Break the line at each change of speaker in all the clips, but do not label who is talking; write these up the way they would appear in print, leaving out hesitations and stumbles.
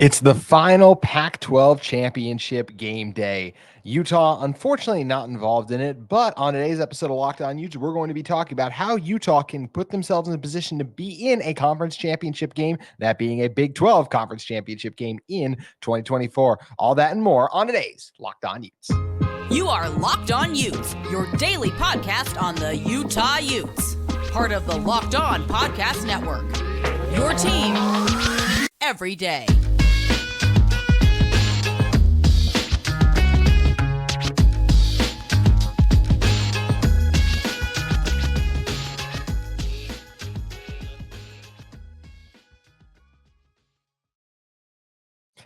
It's the final Pac-12 championship game day. Utah, unfortunately, not involved in it, but on today's episode of Locked On Utes, we're going to be talking about how Utah can put themselves in a position to be in a conference championship game, that being a Big 12 conference championship game in 2024. All that and more on today's Locked On Utes.
You are Locked On Utes, your daily podcast on the Utah Utes, part of the Locked On Podcast Network. Your team every day.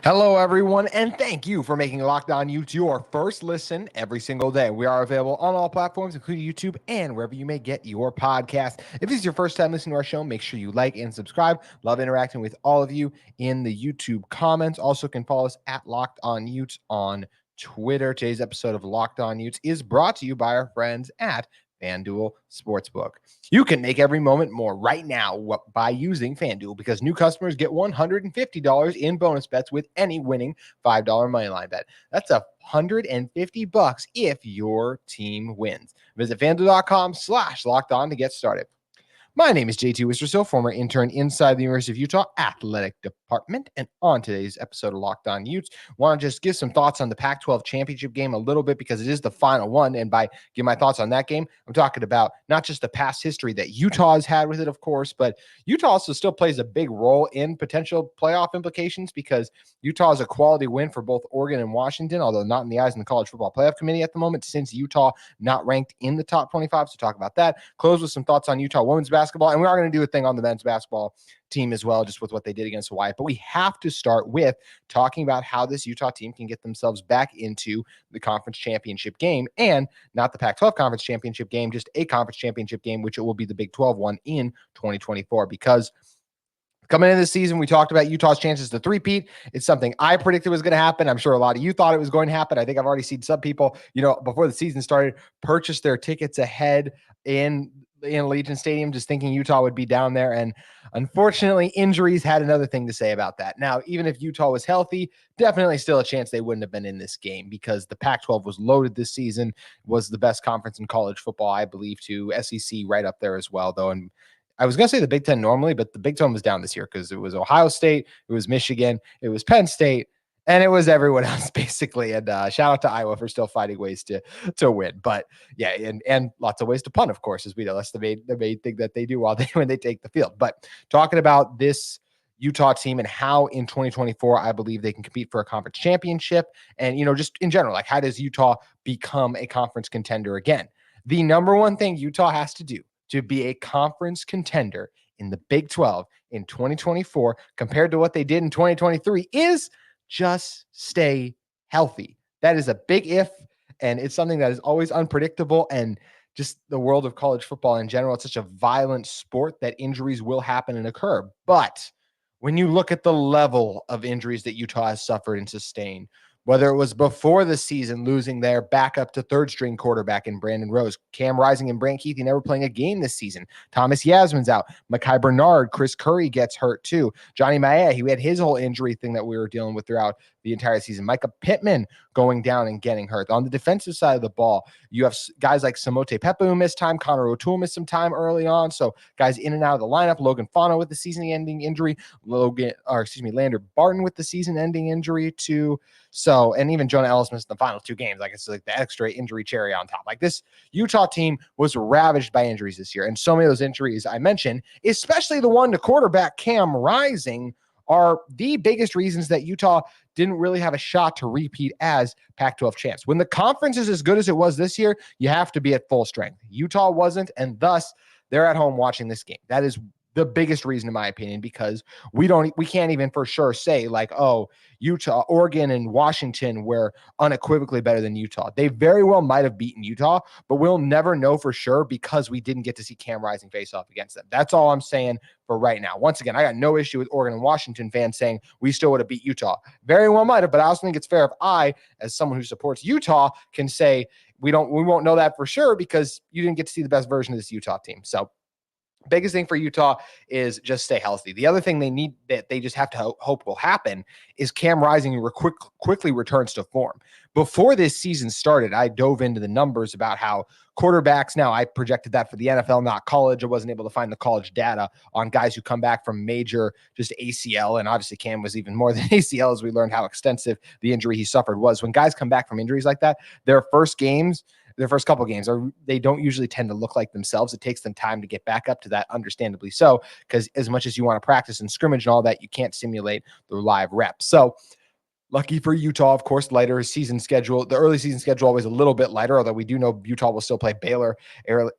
Hello, everyone, and thank you for making Locked On Utes your first listen every single day. We are available on all platforms, including YouTube and wherever you may get your podcast. If this is your first time listening to our show, make sure you like and subscribe. Love interacting with all of you in the YouTube comments. Also, can follow us at Locked On Utes on Twitter. Today's episode of Locked On Utes is brought to you by our friends at FanDuel Sportsbook. You can make every moment more right now by using FanDuel because new customers get $150 in bonus bets with any winning $5 moneyline bet. That's $150 if your team wins. Visit FanDuel.com/lockedon to get started. My name is JT Wistrcill, former intern inside the University of Utah Athletic Department. And on today's episode of Locked On Utes, want to just give some thoughts on the Pac-12 championship game a little bit because it is the final one. And by giving my thoughts on that game, I'm talking about not just the past history that Utah has had with it, of course, but Utah also still plays a big role in potential playoff implications because Utah is a quality win for both Oregon and Washington, although not in the eyes of the College Football Playoff Committee at the moment, since Utah not ranked in the top 25. So talk about that. Close with some thoughts on Utah women's basketball. And we are going to do a thing on the men's basketball team as well, just with what they did against Hawaii. But we have to start with talking about how this Utah team can get themselves back into the conference championship game, and not the Pac-12 conference championship game, just a conference championship game, which it will be the Big 12 one in 2024. Because coming into this season, we talked about Utah's chances to three-peat. It's something I predicted was going to happen. I'm sure a lot of you thought it was going to happen. I think I've already seen some people, before the season started, purchase their tickets ahead in Allegiant Stadium, just thinking Utah would be down there. And unfortunately, injuries had another thing to say about that. Now, even if Utah was healthy, definitely still a chance they wouldn't have been in this game because the Pac-12 was loaded this season, was the best conference in college football, I believe, too. SEC right up there as well, though. And I was going to say the Big Ten normally, but the Big Ten was down this year because it was Ohio State, it was Michigan, it was Penn State, and it was everyone else basically. And shout out to Iowa for still finding ways to win. But yeah, and lots of ways to punt, of course, as we know. That's the main thing that they do when they take the field. But talking about this Utah team and how in 2024, I believe they can compete for a conference championship. And, just in general, like how does Utah become a conference contender again? The number one thing Utah has to do to be a conference contender in the Big 12 in 2024 compared to what they did in 2023 is just stay healthy. That is a big if, and it's something that is always unpredictable. And just the world of college football in general, it's such a violent sport that injuries will happen and occur. But when you look at the level of injuries that Utah has suffered and sustained, whether it was before the season losing their backup to third-string quarterback in Brandon Rose, Cam Rising and Brant Keithy never playing a game this season. Thomas Yasmin's out. Mekhi Bernard, Chris Curry gets hurt too. Johnny Maea, he had his whole injury thing that we were dealing with throughout the entire season. Micah Pittman going down and getting hurt. On the defensive side of the ball, you have guys like Samote Pepa who missed time. Connor O'Toole missed some time early on. So guys in and out of the lineup. Logan Fano with the season-ending injury. Lander Barton with the season-ending injury too. So, and even Jonah Ellis missed the final two games. Like, it's like the extra injury cherry on top. Like, this Utah team was ravaged by injuries this year. And so many of those injuries I mentioned, especially the one to quarterback Cam Rising, are the biggest reasons that Utah didn't really have a shot to repeat as Pac-12 champs. When the conference is as good as it was this year, you have to be at full strength. Utah wasn't, and thus they're at home watching this game. That is the biggest reason, in my opinion, because we can't even for sure say like, oh, Utah, Oregon, and Washington were unequivocally better than Utah. They very well might have beaten Utah, but we'll never know for sure because we didn't get to see Cam Rising face off against them. That's all I'm saying for right now. Once again, I got no issue with Oregon and Washington fans saying we still would have beat Utah. Very well might have, but I also think it's fair if I, as someone who supports Utah, can say we won't know that for sure because you didn't get to see the best version of this Utah team. So Biggest thing for Utah is just stay healthy. The other thing they need that they just have to hope will happen is Cam Rising quickly returns to form. Before this season started, I dove into the numbers about how quarterbacks, now I projected that for the NFL, not college. I wasn't able to find the college data on guys who come back from major just ACL. And obviously Cam was even more than ACL, as we learned how extensive the injury he suffered was. When guys come back from injuries like that, their first couple games they don't usually tend to look like themselves. It takes them time to get back up to that, understandably so, because as much as you want to practice and scrimmage and all that, you can't simulate the live reps. So lucky for Utah, of course, lighter season schedule. The early season schedule always a little bit lighter, although we do know Utah will still play Baylor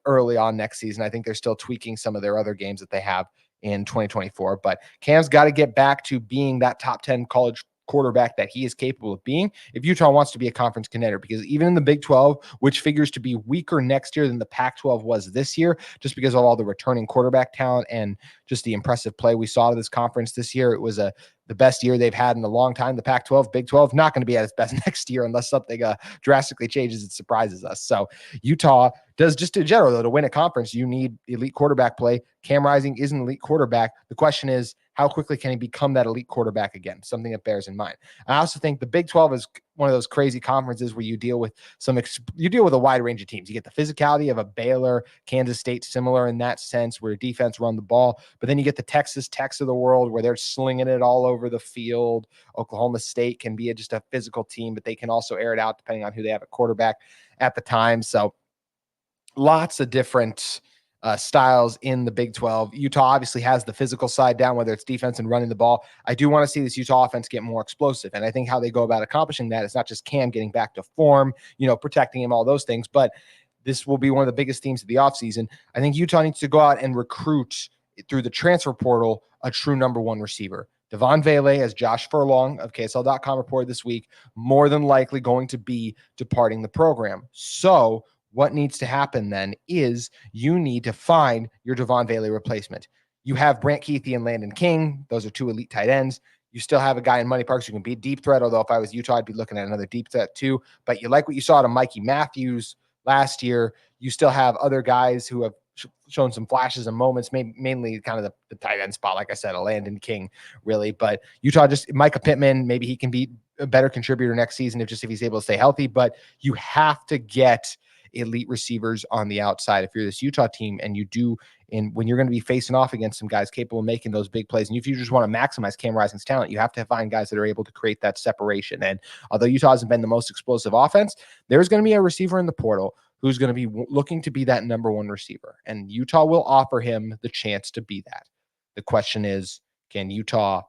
early on next season. I think they're still tweaking some of their other games that they have in 2024. But Cam's got to get back to being that top 10 college quarterback that he is capable of being if Utah wants to be a conference contender, because even in the Big 12, which figures to be weaker next year than the Pac-12 was this year, just because of all the returning quarterback talent and just the impressive play we saw to this conference this year, it was the best year they've had in a long time. The Pac-12, Big 12, not going to be at its best next year unless something drastically changes and surprises us. So Utah does, just in general, though, to win a conference, you need elite quarterback play. Cam Rising is an elite quarterback. The question is, how quickly can he become that elite quarterback again? Something that bears in mind. I also think the Big 12 is one of those crazy conferences where you deal with a wide range of teams. You get the physicality of a Baylor, Kansas State, similar in that sense, where defense run the ball. But then you get the Texas Techs of the world where they're slinging it all over the field. Oklahoma State can be just a physical team, but they can also air it out depending on who they have at quarterback at the time. So lots of different styles in the Big 12. Utah obviously has the physical side down, whether it's defense and running the ball. I do want to see this Utah offense get more explosive. And I think how they go about accomplishing that is not just Cam getting back to form, protecting him, all those things, but this will be one of the biggest themes of the offseason. I think Utah needs to go out and recruit through the transfer portal a true number one receiver. Devon Vele, as Josh Furlong of KSL.com reported this week, more than likely going to be departing the program. So what needs to happen then is you need to find your Devon Vele replacement. You have Brant Keithy and Landon King. Those are two elite tight ends. You still have a guy in Money Parks who can be a deep threat, although if I was Utah, I'd be looking at another deep threat too. But you like what you saw to Mikey Matthews last year. You still have other guys who have shown some flashes and moments, mainly kind of the tight end spot, like I said, a Landon King, really. But Utah, just Micah Pittman, maybe he can be a better contributor next season if he's able to stay healthy. But you have to get elite receivers on the outside if you're this Utah team, and when you're going to be facing off against some guys capable of making those big plays, and if you just want to maximize Cam Rising's talent, you have to find guys that are able to create that separation. And although Utah hasn't been the most explosive offense, there's going to be a receiver in the portal who's going to be looking to be that number one receiver, and Utah will offer him the chance to be that. The question is, can Utah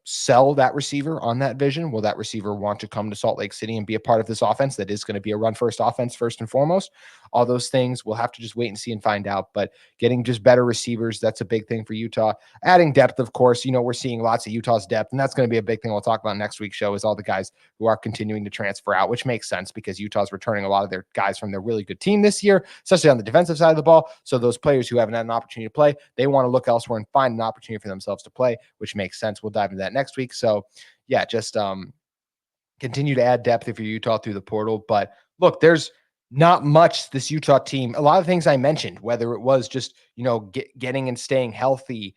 sell that receiver on that vision? Will that receiver want to come to Salt Lake City and be a part of this offense that is going to be a run first offense first and foremost? All those things we'll have to just wait and see and find out. But getting just better receivers, that's a big thing for Utah. Adding depth, of course, we're seeing lots of Utah's depth, and that's going to be a big thing we'll talk about next week's show, is all the guys who are continuing to transfer out, which makes sense because Utah's returning a lot of their guys from their really good team this year, especially on the defensive side of the ball. So those players who haven't had an opportunity to play, they want to look elsewhere and find an opportunity for themselves to play, which makes sense. We'll dive into that next week. So yeah, just continue to add depth if you're Utah through the portal. But look, there's not much this Utah team. A lot of things I mentioned, whether it was just, getting and staying healthy,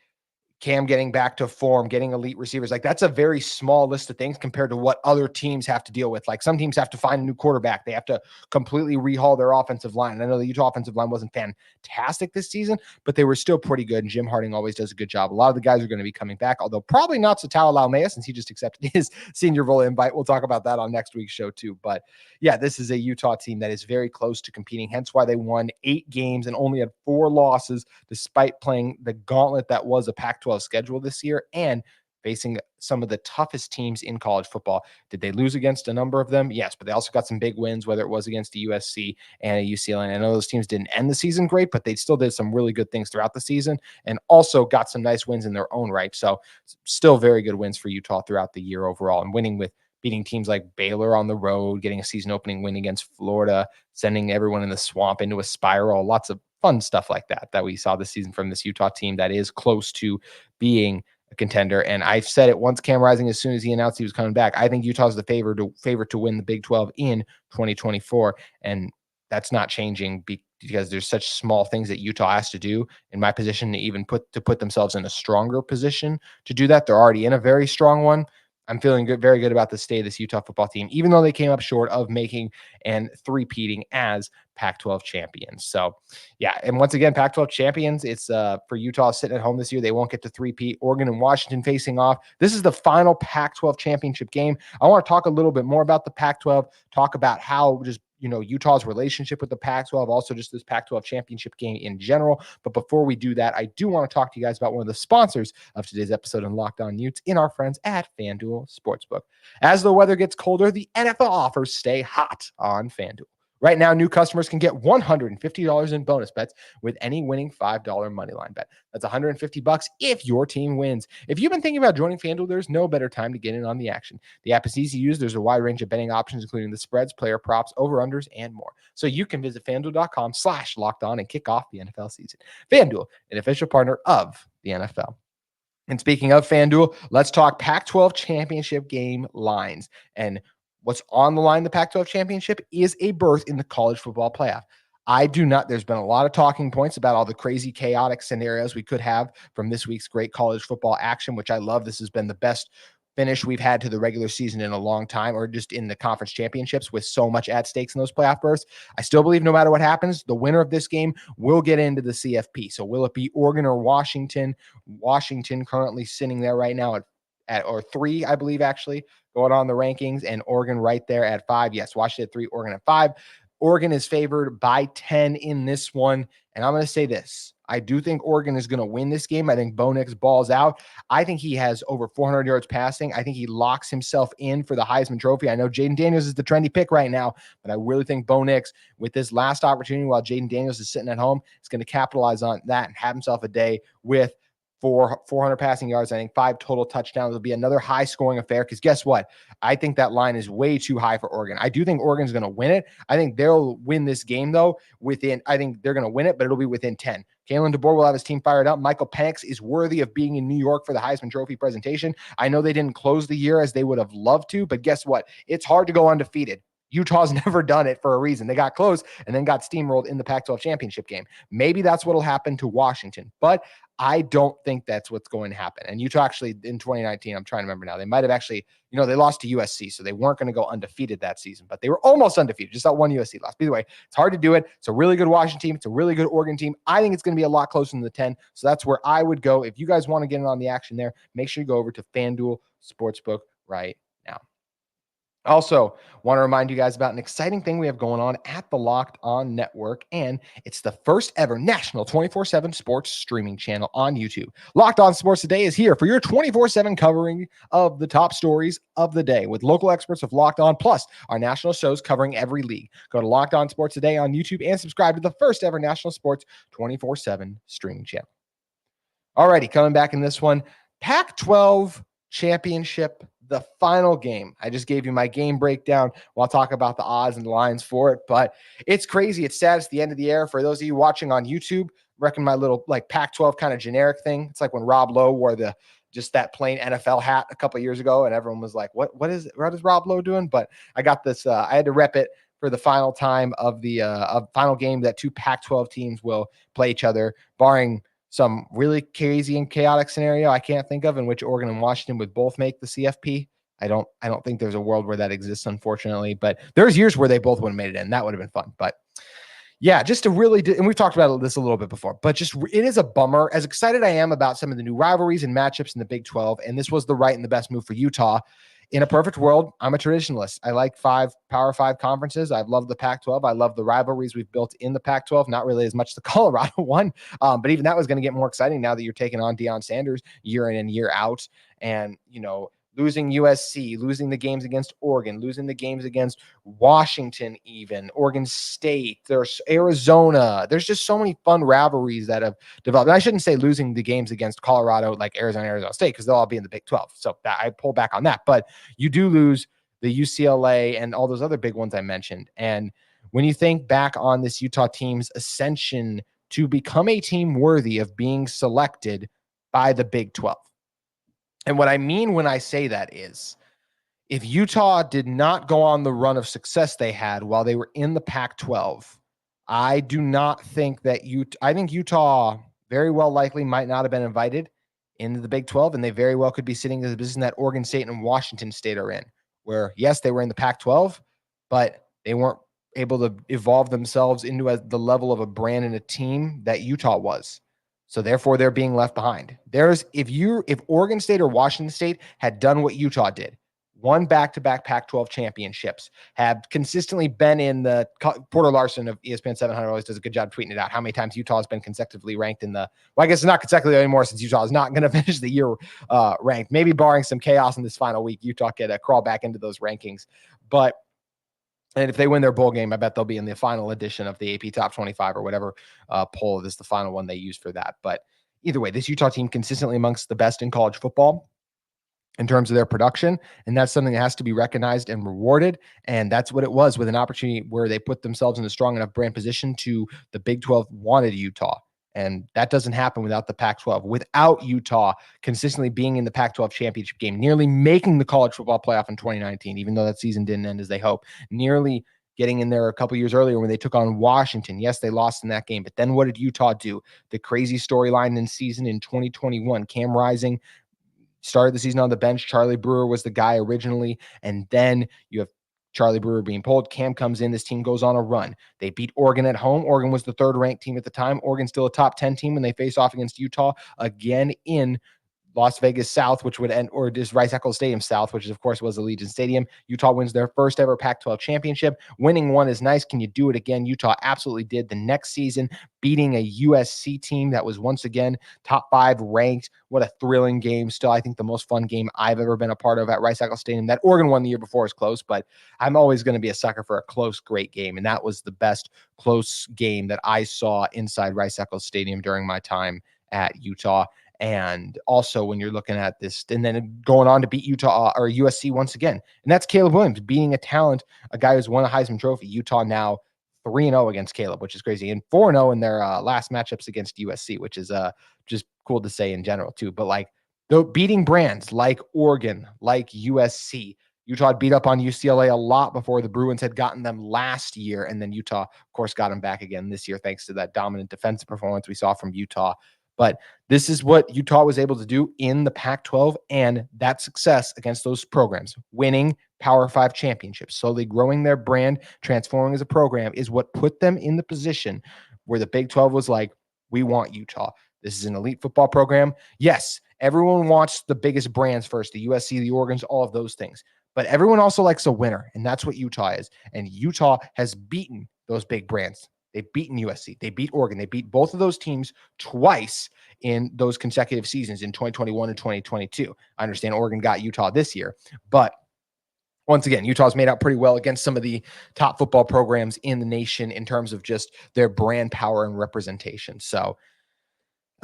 Cam getting back to form, getting elite receivers, like that's a very small list of things compared to what other teams have to deal with. Like some teams have to find a new quarterback. They have to completely rehaul their offensive line. And I know the Utah offensive line wasn't fantastic this season, but they were still pretty good. And Jim Harding always does a good job. A lot of the guys are going to be coming back, although probably not Satao Laumea since he just accepted his Senior Bowl invite. We'll talk about that on next week's show too. But yeah, this is a Utah team that is very close to competing, hence why they won 8 games and only had 4 losses, despite playing the gauntlet that was a Pac-12 schedule this year and facing some of the toughest teams in college football. Did they lose against a number of them? Yes, but they also got some big wins, whether it was against the USC and a UCLA. I know those teams didn't end the season great, but they still did some really good things throughout the season and also got some nice wins in their own right. So still very good wins for Utah throughout the year overall, and beating teams like Baylor on the road, getting a season opening win against Florida, sending everyone in the swamp into a spiral, lots of fun stuff like that we saw this season from this Utah team that is close to being a contender. And I've said it once Cam Rising, as soon as he announced he was coming back, I think Utah's the favorite to win the Big 12 in 2024. And that's not changing because there's such small things that Utah has to do in my position to even put themselves in a stronger position to do that. They're already in a very strong one. I'm feeling good, very good about the state of this Utah football team, even though they came up short of making and three-peating as Pac-12 champions. So, yeah, and once again, Pac-12 champions. It's for Utah sitting at home this year. They won't get to three-peat. Oregon and Washington facing off. This is the final Pac-12 championship game. I want to talk a little bit more about the Pac-12. Talk about how just Utah's relationship with the Pac-12, also just this Pac-12 championship game in general. But before we do that, I do want to talk to you guys about one of the sponsors of today's episode on Locked On Utes in our friends at FanDuel Sportsbook. As the weather gets colder, the NFL offers stay hot on FanDuel. Right now, new customers can get $150 in bonus bets with any winning $5 moneyline bet. That's $150 if your team wins. If you've been thinking about joining FanDuel, there's no better time to get in on the action. The app is easy to use. There's a wide range of betting options, including the spreads, player props, over-unders, and more. So you can visit FanDuel.com/lockedon and kick off the NFL season. FanDuel, an official partner of the NFL. And speaking of FanDuel, let's talk Pac-12 championship game lines. And what's on the line, the Pac-12 championship, is a berth in the college football playoff. There's been a lot of talking points about all the crazy, chaotic scenarios we could have from this week's great college football action, which I love. This has been the best finish we've had to the regular season in a long time, or just in the conference championships with so much at stakes in those playoff berths. I still believe no matter what happens, the winner of this game will get into the CFP. So will it be Oregon or Washington? Washington currently sitting there right now at 3, I believe, actually, going on the rankings, and Oregon right there at 5. Yes, Washington at 3, Oregon at 5. Oregon is favored by 10 in this one. And I'm going to say this. I do think Oregon is going to win this game. I think Bo Nix balls out. I think he has over 400 yards passing. I think he locks himself in for the Heisman Trophy. I know Jaden Daniels is the trendy pick right now, but I really think Bo Nix, with this last opportunity while Jaden Daniels is sitting at home, is going to capitalize on that and have himself a day with 400 passing yards. I think 5 total touchdowns. Will be another high scoring affair because guess what? I think that line is way too high for Oregon. I do think Oregon's going to win it. I think they'll win this game though I think they're going to win it, but it'll be within 10. Kalen DeBoer will have his team fired up. Michael Penix is worthy of being in New York for the Heisman Trophy presentation. I know they didn't close the year as they would have loved to, but guess what? It's hard to go undefeated. Utah's never done it for a reason. They got close and then got steamrolled in the Pac-12 championship game. Maybe that's what will happen to Washington, but I don't think that's what's going to happen. And Utah actually in 2019, I'm trying to remember now, they might have actually, they lost to USC, so they weren't going to go undefeated that season, but they were almost undefeated, just that one USC loss. But either way, it's hard to do it. It's a really good Washington team. It's a really good Oregon team. I think it's going to be a lot closer than the 10. So that's where I would go. If you guys want to get in on the action there, make sure you go over to FanDuel Sportsbook right now. Also, want to remind you guys about an exciting thing we have going on at the Locked On Network, and it's the first ever national 24/7 sports streaming channel on YouTube. Locked On Sports Today is here for your 24/7 covering of the top stories of the day with local experts of Locked On, plus our national shows covering every league. Go to Locked On Sports Today on YouTube and subscribe to the first ever national sports 24/7 streaming channel. Alrighty, coming back in this one, Pac-12 championship, the final game. I just gave you my game breakdown. We'll talk about the odds and the lines for it, but it's crazy. It's sad. It's the end of the era. For those of you watching on YouTube, reckon my little Pac-12 kind of generic thing. It's like when Rob Lowe wore just that plain NFL hat a couple of years ago, and everyone was like, what is Rob Lowe doing? But I got this, I had to rep it for the final time of the final game that 2 Pac-12 teams will play each other, barring some really crazy and chaotic scenario I can't think of in which Oregon and Washington would both make the CFP. I don't think there's a world where that exists, unfortunately, but there's years where they both would have made it in. That would have been fun. But yeah, just to really and we've talked about this a little bit before, but just it is a bummer. As excited I am about some of the new rivalries and matchups in the Big 12, and this was the right and the best move for Utah. In a perfect world, I'm a traditionalist. I like Power 5 conferences. I've loved the Pac-12. I love the rivalries we've built in the Pac-12. Not really as much the Colorado one, but even that was going to get more exciting now that you're taking on Deion Sanders year in and year out. And, losing USC, losing the games against Oregon, losing the games against Washington even, Oregon State, there's Arizona. There's just so many fun rivalries that have developed. And I shouldn't say losing the games against Colorado, like Arizona State, because they'll all be in the Big 12. So I pull back on that. But you do lose the UCLA and all those other big ones I mentioned. And when you think back on this Utah team's ascension to become a team worthy of being selected by the Big 12, and what I mean when I say that is, if Utah did not go on the run of success they had while they were in the Pac-12, I do not think that I think Utah very well likely might not have been invited into the Big 12, and they very well could be sitting in the position that Oregon State and Washington State are in, where, yes, they were in the Pac-12, but they weren't able to evolve themselves into the level of a brand and a team that Utah was. So therefore, they're being left behind. If Oregon State or Washington State had done what Utah did, won back-to-back Pac-12 championships, have consistently been in the Porter Larson of ESPN 700 always does a good job tweeting it out. How many times Utah has been consecutively ranked in I guess it's not consecutively anymore since Utah is not going to finish the year ranked. Maybe barring some chaos in this final week, Utah could crawl back into those rankings. And if they win their bowl game, I bet they'll be in the final edition of the AP Top 25 or whatever poll is the final one they use for that. But either way, this Utah team consistently amongst the best in college football in terms of their production. And that's something that has to be recognized and rewarded. And that's what it was, with an opportunity where they put themselves in a strong enough brand position to the Big 12 wanted Utah. And that doesn't happen without the Pac-12. Without Utah consistently being in the Pac-12 championship game, nearly making the college football playoff in 2019, even though that season didn't end as they hoped, nearly getting in there a couple years earlier when they took on Washington. Yes, they lost in that game, but then what did Utah do? The crazy storyline in season in 2021, Cam Rising started the season on the bench. Charlie Brewer was the guy originally. And then you have Charlie Brewer being pulled. Cam comes in. This team goes on a run. They beat Oregon at home. Oregon was the third ranked team at the time. Oregon's still a top 10 team when they face off against Utah again in Las Vegas South, which would end, or just Rice-Eccles Stadium South, which of course was Allegiant Stadium. Utah wins their first ever Pac-12 championship. Winning one is nice. Can you do it again? Utah absolutely did. The next season, beating a USC team that was once again top 5 ranked. What a thrilling game. Still, I think the most fun game I've ever been a part of at Rice-Eccles Stadium. That Oregon won the year before is close, but I'm always going to be a sucker for a close, great game. And that was the best close game that I saw inside Rice-Eccles Stadium during my time at Utah. And also when you're looking at this, and then going on to beat Utah or USC once again. And that's Caleb Williams beating a guy who's won a Heisman Trophy. Utah now 3-0 against Caleb, which is crazy. And 4-0 in their last matchups against USC, which is just cool to say in general too. But beating brands like Oregon, like USC, Utah had beat up on UCLA a lot before the Bruins had gotten them last year. And then Utah, of course, got them back again this year, thanks to that dominant defensive performance we saw from Utah. But this is what Utah was able to do in the Pac-12, and that success against those programs, winning Power 5 championships, slowly growing their brand, transforming as a program, is what put them in the position where the Big 12 was like, we want Utah. This is an elite football program. Yes, everyone wants the biggest brands first, the USC, the Oregons, all of those things. But everyone also likes a winner, and that's what Utah is. And Utah has beaten those big brands. They've beaten USC. They beat Oregon. They beat both of those teams twice in those consecutive seasons in 2021 and 2022. I understand Oregon got Utah this year, but once again, Utah's made out pretty well against some of the top football programs in the nation in terms of just their brand power and representation. So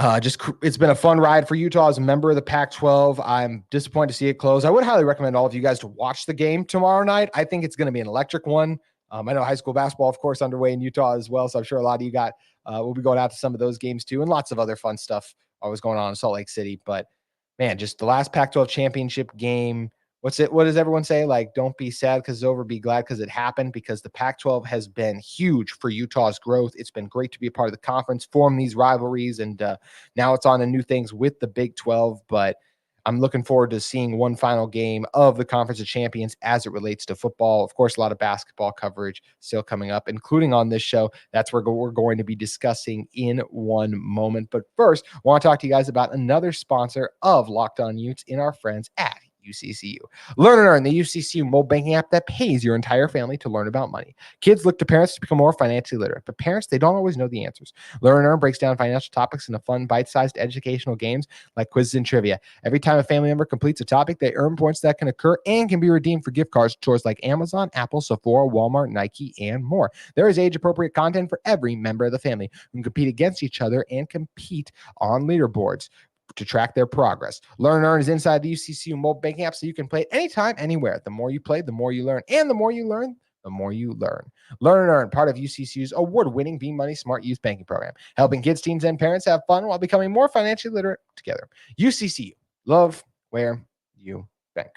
it's been a fun ride for Utah as a member of the Pac-12. I'm disappointed to see it close. I would highly recommend all of you guys to watch the game tomorrow night. I think it's going to be an electric one. I know high school basketball, of course, underway in Utah as well. So I'm sure a lot of you will be going out to some of those games too, and lots of other fun stuff always going on in Salt Lake City. But man, just the last Pac-12 championship game. What does everyone say? Don't be sad because it's over, be glad because it happened, because the Pac-12 has been huge for Utah's growth. It's been great to be a part of the conference, form these rivalries, and now it's on to new things with the Big 12. But I'm looking forward to seeing one final game of the Conference of Champions as it relates to football. Of course, a lot of basketball coverage still coming up, including on this show. That's where we're going to be discussing in one moment. But first, I want to talk to you guys about another sponsor of Locked On Utes in our friends at UCCU. Learn and Earn, the UCCU mobile banking app that pays your entire family to learn about money. Kids look to parents to become more financially literate, but parents, they don't always know the answers. Learn and Earn breaks down financial topics into fun, bite-sized educational games like quizzes and trivia. Every time a family member completes a topic, they earn points that can occur and can be redeemed for gift cards to stores like Amazon, Apple, Sephora, Walmart, Nike, and more. There is age-appropriate content for every member of the family who can compete against each other and compete on leaderboards to track their progress. Learn and Earn is inside the UCCU mobile banking app, so you can play it anytime, anywhere. The more you play, the more you learn. And the more you learn, the more you learn. Learn and Earn, part of UCCU's award-winning Be Money Smart Youth Banking Program, helping kids, teens, and parents have fun while becoming more financially literate together. UCCU, love where you bank.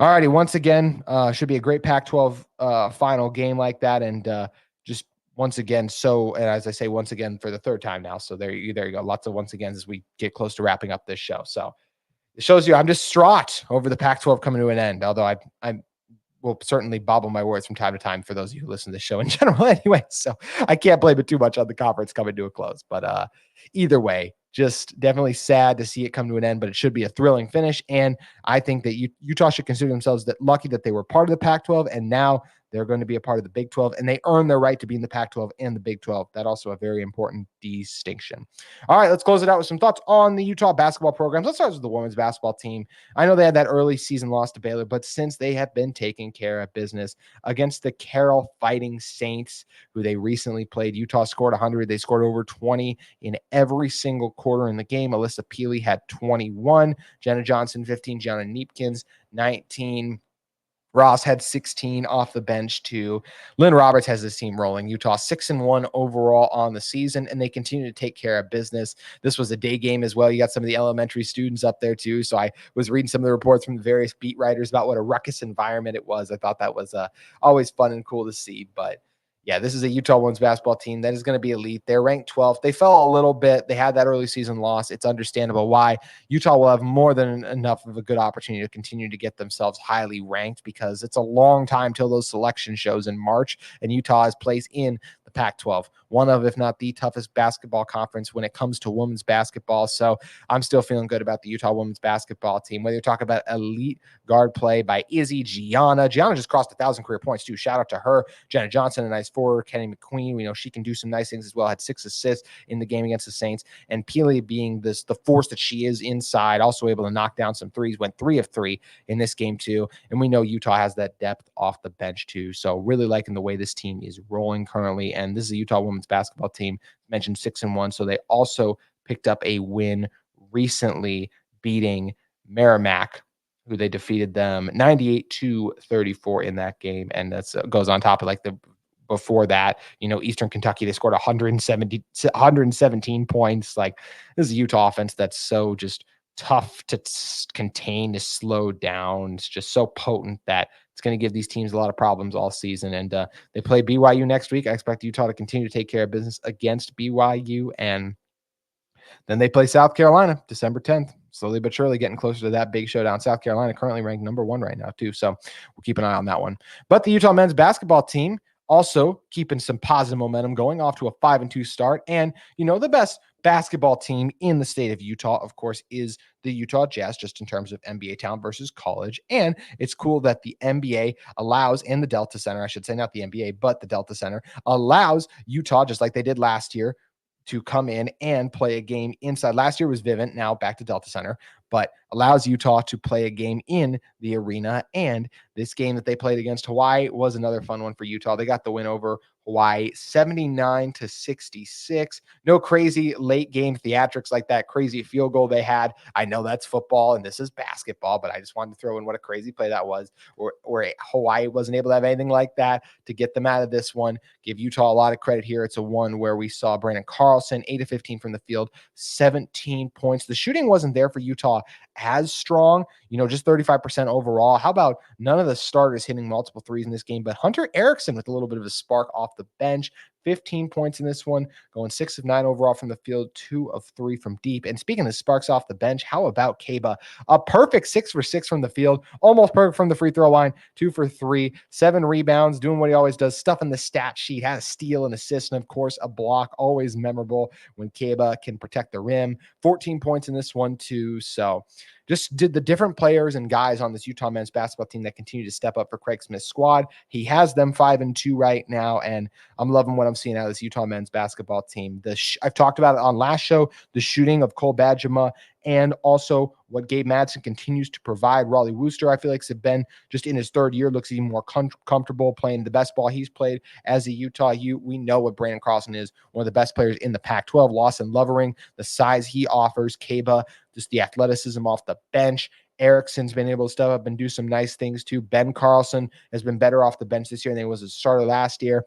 All righty, once again, should be a great Pac-12 final game like that, and just once again. So, and as I say, once again for the third time now. So there you go. Lots of once again as we get close to wrapping up this show. So it shows you I'm distraught over the Pac-12 coming to an end. Although I will certainly bobble my words from time to time for those of you who listen to the show in general anyway. So I can't blame it too much on the conference coming to a close. But either way, just definitely sad to see it come to an end, but it should be a thrilling finish. And I think that Utah should consider themselves that lucky that they were part of the Pac-12, and now they're going to be a part of the Big 12, and they earn their right to be in the Pac-12 and the Big 12. That also a very important distinction. All right, let's close it out with some thoughts on the Utah basketball programs. Let's start with the women's basketball team. I know they had that early season loss to Baylor, but since they have been taking care of business against the Carroll Fighting Saints, who they recently played, Utah scored 100. They scored over 20 in every single quarter in the game. Alyssa Peely had 21, Jenna Johnson 15, Gianna Neepkins 19. Ross had 16 off the bench too. Lynn Roberts has this team rolling. Utah 6-1 overall on the season, and they continue to take care of business. This was a day game as well. You got some of the elementary students up there too. So I was reading some of the reports from the various beat writers about what a ruckus environment it was. I thought that was always fun and cool to see. But yeah, this is a Utah women's basketball team that is going to be elite. They're ranked 12th. They fell a little bit. They had that early season loss. It's understandable why. Utah will have more than enough of a good opportunity to continue to get themselves highly ranked, because it's a long time till those selection shows in March, and Utah is placed in the Pac-12, one of, if not the toughest basketball conference when it comes to women's basketball. So I'm still feeling good about the Utah women's basketball team. Whether you're talking about elite guard play by Izzy, Gianna just crossed 1,000 career points too. Shout out to her. Jenna Johnson, a nice forward. Kenny McQueen, we know she can do some nice things as well. Had 6 assists in the game against the Saints. And Peely, being the force that she is inside, also able to knock down some threes, went 3 of 3 in this game too. And we know Utah has that depth off the bench too. So really liking the way this team is rolling currently. And this is a Utah women's basketball team, mentioned 6-1. So they also picked up a win recently, beating Merrimack, who they defeated them 98-34 in that game. And that's goes on top of like the before that, Eastern Kentucky, they scored 117 points. Like, this is a Utah offense that's so just tough to contain, to slow down. It's just so potent that it's going to give these teams a lot of problems all season. And they play BYU next week. I expect Utah to continue to take care of business against BYU. And then they play South Carolina December 10th. Slowly but surely getting closer to that big showdown. South Carolina currently ranked number 1 right now too. So we'll keep an eye on that one. But the Utah men's basketball team also keeping some positive momentum, going off to a 5-2 start. And, the best basketball team in the state of Utah, of course, is the Utah Jazz, just in terms of NBA talent versus college. And it's cool that the NBA allows, and the Delta Center, I should say, not the NBA, but the Delta Center allows Utah, just like they did last year, to come in and play a game inside. Last year was Vivint, now back to Delta Center, but allows Utah to play a game in the arena. And this game that they played against Hawaii was another fun one for Utah. They got the win over Hawaii 79-66. No crazy late game theatrics like that crazy field goal they had. I know that's football and this is basketball, but I just wanted to throw in what a crazy play that was, where Hawaii wasn't able to have anything like that to get them out of this one. Give Utah a lot of credit here. It's a one where we saw Brandon Carlson 8 of 15 from the field, 17 points. The shooting wasn't there for Utah as strong, just 35% overall. How about none of the starters hitting multiple threes in this game, but Hunter Erickson with a little bit of a spark off the bench, 15 points in this one, going 6 of 9 overall from the field, 2 of 3 from deep. And speaking of sparks off the bench, how about Kaba? A perfect 6 for 6 from the field, almost perfect from the free throw line, 2 for 3, 7 rebounds, doing what he always does, stuff in the stat sheet, had a steal, an assist, and of course a block. Always memorable when Kaba can protect the rim. 14 points in this one too. So just did the different players and guys on this Utah men's basketball team that continue to step up for Craig Smith's squad. He has them 5-2 right now, and I'm loving what I'm seeing out of this Utah men's basketball team. I've talked about it on last show, the shooting of Cole Badjama, and also what Gabe Madsen continues to provide. Raleigh Wooster, I feel like, has been just in his third year, looks even more comfortable playing the best ball he's played as a Utah Ute. We know what Brandon Carlson is, one of the best players in the Pac-12. Lawson Lovering, the size he offers. Kaba, just the athleticism off the bench. Erickson's been able to step up and do some nice things too. Ben Carlson has been better off the bench this year than he was a starter last year.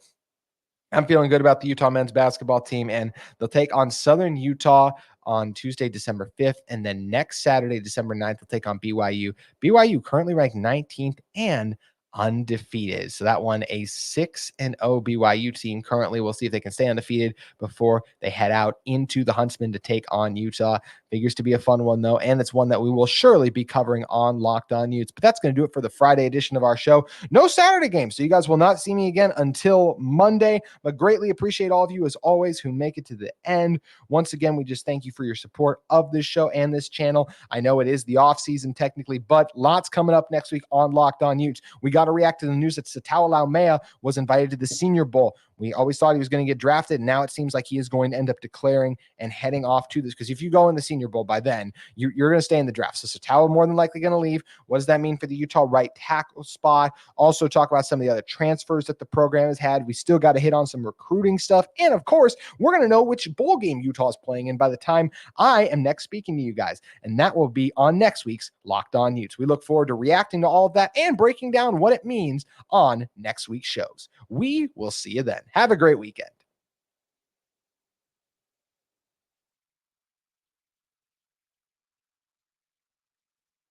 I'm feeling good about the Utah men's basketball team, and they'll take on Southern Utah on Tuesday, December 5th. And then next Saturday, December 9th, they'll take on BYU. BYU currently ranked 19th and undefeated. So that one, a 6-0 BYU team. Currently, we'll see if they can stay undefeated before they head out into the Huntsman to take on Utah. Figures to be a fun one, though, and it's one that we will surely be covering on Locked On Utes. But that's going to do it for the Friday edition of our show. No Saturday games, so you guys will not see me again until Monday, but greatly appreciate all of you, as always, who make it to the end. Once again, we just thank you for your support of this show and this channel. I know it is the off season technically, but lots coming up next week on Locked On Utes. We got to react to the news that Satau Laumea was invited to the Senior Bowl. We always thought he was going to get drafted. Now it seems like he is going to end up declaring and heading off to this, because if you go in the Senior Bowl by then, you're going to stay in the draft. So Satau more than likely going to leave. What does that mean for the Utah right tackle spot? Also talk about some of the other transfers that the program has had. We still got to hit on some recruiting stuff. And of course, we're going to know which bowl game Utah is playing in by the time I am next speaking to you guys. And that will be on next week's Locked On Utes. We look forward to reacting to all of that and breaking down what it means on next week's shows. We will see you then. Have a great weekend.